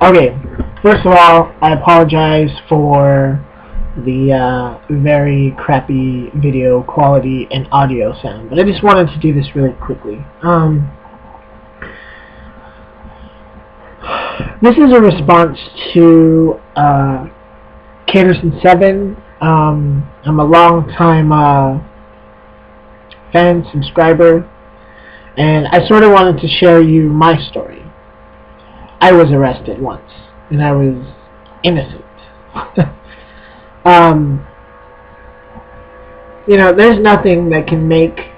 Okay, first of all, I apologize for the very crappy video quality and audio sound, but I just wanted to do this really quickly. This is a response to Caterson7. I'm a long-time fan, subscriber, and I sort of wanted to share you my story. I was arrested once, and I was innocent. You know, there's nothing that can make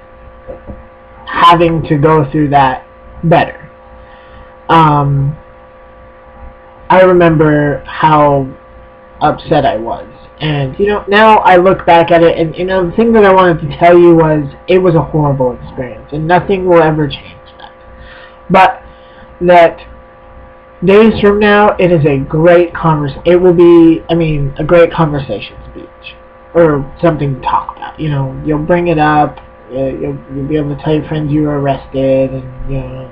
having to go through that better. I remember how upset I was, and you know, now I look back at it, and you know, the thing that I wanted to tell you was it was a horrible experience, and nothing will ever change that. But that days from now, it is a great it will be, a great conversation speech, or something to talk about. You know, you'll bring it up, you'll be able to tell your friends you were arrested, and you know,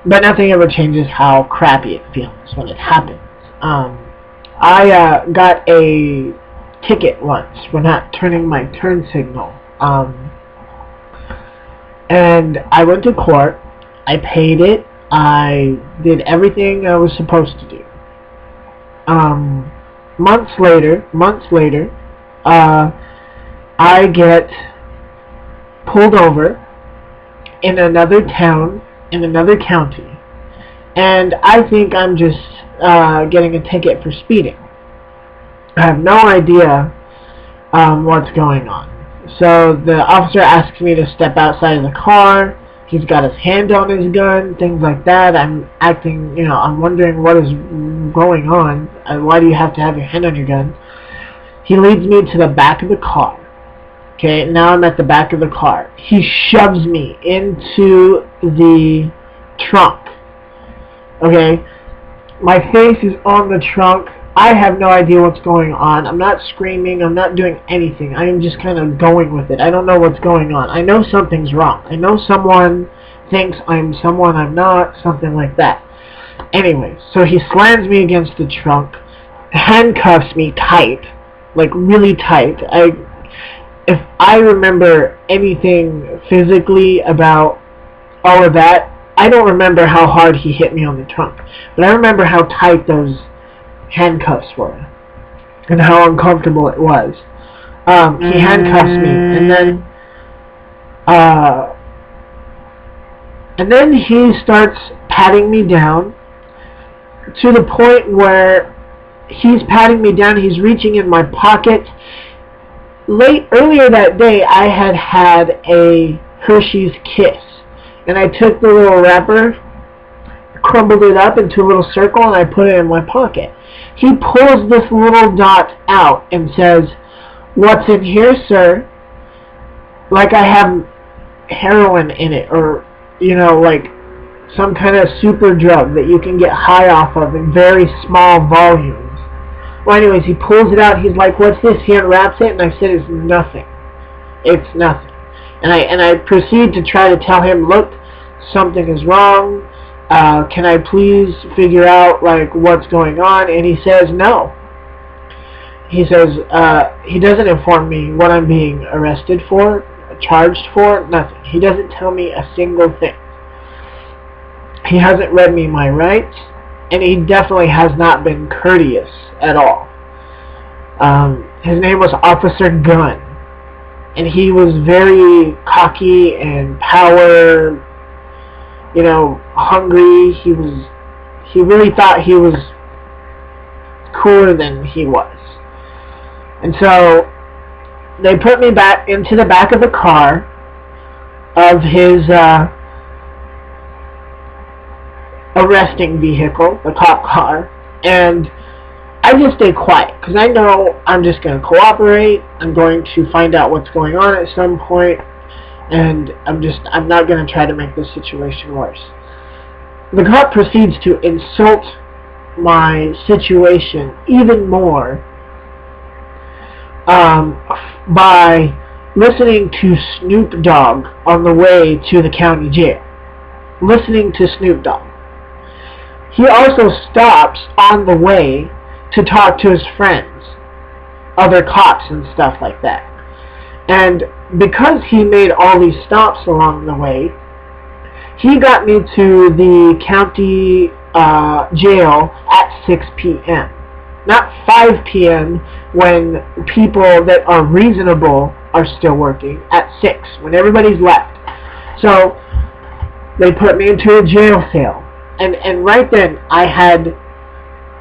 but nothing ever changes how crappy it feels when it happens. I got a ticket once for not turning my turn signal, and I went to court. I paid it. I did everything I was supposed to do. Months later, I get pulled over in another town, in another county, and I think I'm just getting a ticket for speeding. I have no idea what's going on. So the officer asks me to step outside of the car. He's got his hand on his gun, things like that. I'm acting, you know, I'm wondering what is going on. Why do you have to have your hand on your gun? He leads me to the back of the car. Okay, now I'm at the back of the car. He shoves me into the trunk. Okay, my face is on the trunk. I have no idea what's going on. I'm not screaming. I'm not doing anything. I am just kind of going with it. I don't know what's going on. I know something's wrong. I know someone thinks I'm someone I'm not, something like that. Anyway, so he slams me against the trunk, handcuffs me tight, like really tight. If I remember anything physically about all of that, I don't remember how hard he hit me on the trunk, but I remember how tight those handcuffs were and how uncomfortable it was. He handcuffs me, and then he starts patting me down to the point where he's patting me down. He's reaching in my pocket. Earlier that day, I had a Hershey's Kiss, and I took the little wrapper, crumbled it up into a little circle, and I put it in my pocket. He pulls this little dot out and says, "What's in here, sir?" Like I have heroin in it, or, you know, like some kind of super drug that you can get high off of in very small volumes. Well, anyways, he pulls it out. He's like, "What's this?" He unwraps it, and I said, "It's nothing. It's nothing." And I proceed to try to tell him, "Look, something is wrong. Can I please figure out like what's going on?" And he says no. He says he doesn't inform me what I'm being arrested for, charged for, nothing. He doesn't tell me a single thing. He hasn't read me my rights, and he definitely has not been courteous at all. His name was Officer Gunn, and he was very cocky and power, you know, hungry. He really thought he was cooler than he was. And so they put me back into the back of the car of his arresting vehicle, the cop car, and I just stay quiet because I know I'm just going to cooperate. I'm going to find out what's going on at some point, and I'm not going to try to make this situation worse. The cop proceeds to insult my situation even more by listening to Snoop Dogg on the way to the county jail. Listening to Snoop Dogg. he also stops on the way to talk to his friends, other cops and stuff like that. And because he made all these stops along the way, he got me to the county jail at 6 p.m. Not 5 p.m. when people that are reasonable are still working, at 6, when everybody's left. So they put me into a jail cell. And right then, I had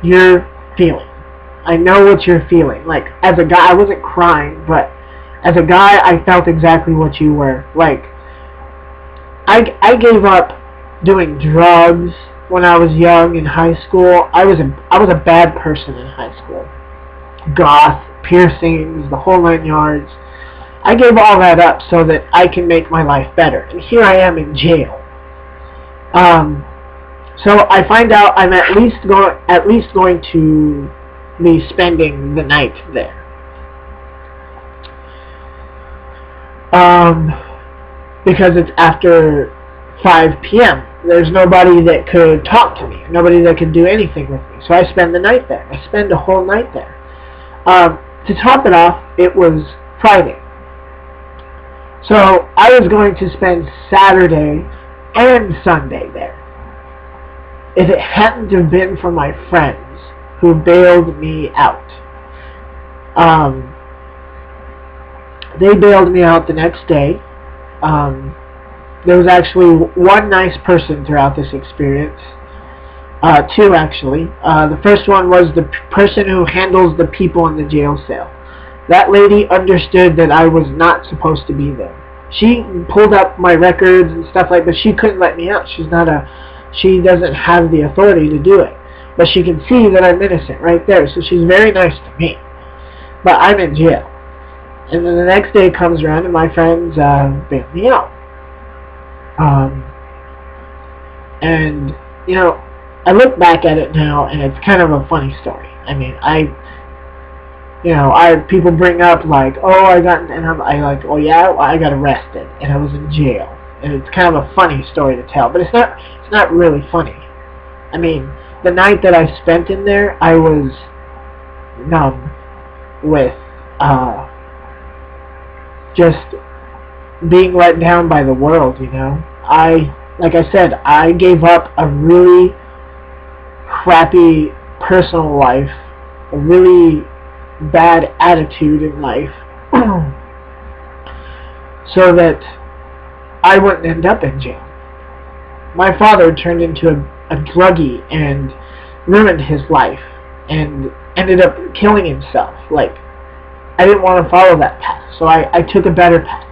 your feeling. I know what you're feeling. Like, as a guy, I wasn't crying, but as a guy, I felt exactly what you were. Like, I gave up doing drugs when I was young in high school. I was a bad person in high school. Goth, piercings, the whole 9 yards. I gave all that up so that I can make my life better. And here I am in jail. So I find out I'm at least going to be spending the night there. Because it's after 5 p.m. There's nobody that could talk to me, nobody that could do anything with me. So I spend the night there. I spend a whole night there. To top it off, it was Friday. So I was going to spend Saturday and Sunday there. If it hadn't have been for my friends who bailed me out. They bailed me out the next day. There was actually one nice person throughout this experience. Two, actually. The first one was the person who handles the people in the jail cell. That lady understood that I was not supposed to be there. She pulled up my records and stuff like that, but she couldn't let me out. She doesn't have the authority to do it. But she can see that I'm innocent right there, so she's very nice to me. But I'm in jail. And then the next day comes around and my friends bail me out. And, you know, I look back at it now and it's kind of a funny story. I mean, people bring up like, oh, I got arrested and I was in jail. And it's kind of a funny story to tell, but it's not really funny. I mean, the night that I spent in there, I was numb with just being let down by the world, you know. Like I said, I gave up a really crappy personal life, a really bad attitude in life, so that I wouldn't end up in jail. My father turned into a druggie and ruined his life and ended up killing himself. Like, I didn't want to follow that path, so I took a better path.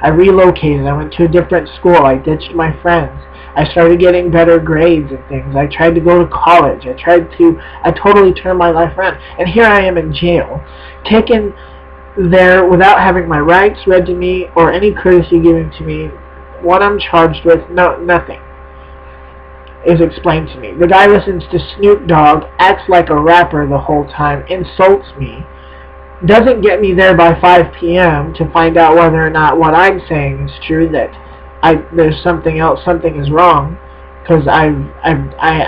I relocated, I went to a different school, I ditched my friends, I started getting better grades and things, I tried to go to college, I totally turned my life around, and here I am in jail, taken there without having my rights read to me or any courtesy given to me. What I'm charged with, nothing is explained to me. The guy listens to Snoop Dogg, acts like a rapper the whole time, insults me, doesn't get me there by 5 p.m. to find out whether or not what I'm saying is true, that there's something else, something is wrong, because I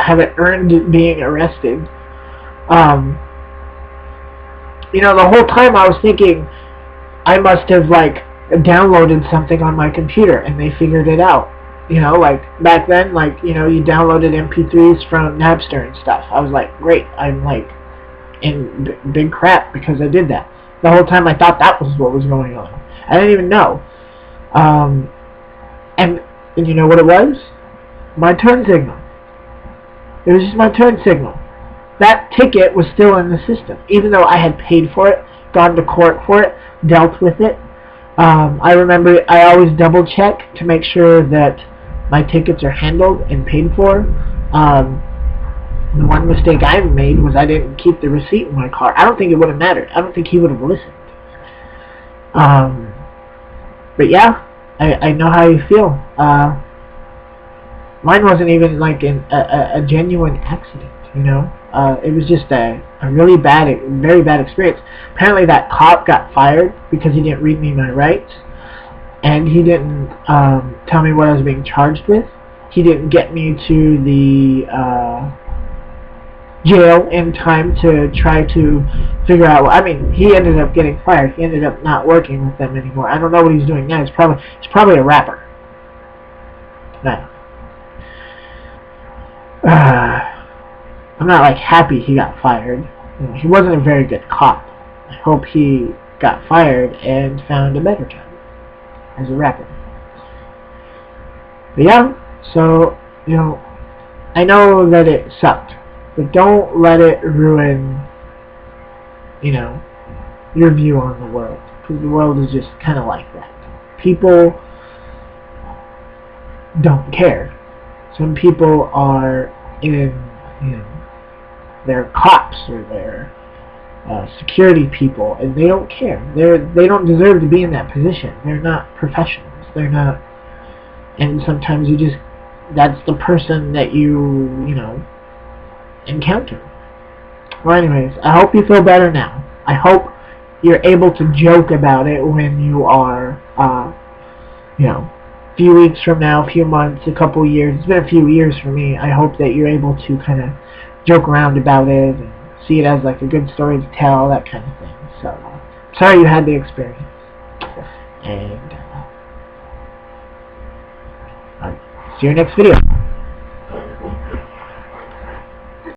haven't earned being arrested. You know, the whole time I was thinking I must have, like, downloaded something on my computer and they figured it out. You know, like, back then, like, you know, you downloaded MP3s from Napster and stuff. I was like, great, I'm, like, in big crap because I did that. The whole time I thought that was what was going on. I didn't even know. And you know what it was? My turn signal. It was just my turn signal. That ticket was still in the system, even though I had paid for it, gone to court for it, dealt with it. I remember I always double check to make sure that my tickets are handled and paid for. The one mistake I made was I didn't keep the receipt in my car. I don't think it would have mattered. I don't think he would have listened. But yeah, I know how you feel. Mine wasn't even like a genuine accident, you know. It was just a really very bad experience. Apparently that cop got fired because he didn't read me my rights, and he didn't tell me what I was being charged with. He didn't get me to the jail in time to try to figure out. I mean, he ended up getting fired. He ended up not working with them anymore. I don't know what he's doing now. He's probably a rapper. No. I'm not like happy he got fired. He wasn't a very good cop. I hope he got fired and found a better job as a rapper. But yeah, so, you know, I know that it sucked, but don't let it ruin, you know, your view on the world, because the world is just kind of like that. People don't care. Some people are in, you know, they're cops or they're security people, and they don't care. They don't deserve to be in that position. They're not professionals. They're not, and sometimes you just, that's the person that you know, encounter. Well, anyways, I hope you feel better now. I hope you're able to joke about it when you are, you know, a few weeks from now, a few months, a couple years. It's been a few years for me. I hope that you're able to kind of joke around about it and see it as like a good story to tell, that kind of thing. So, sorry you had the experience. And, see you next video.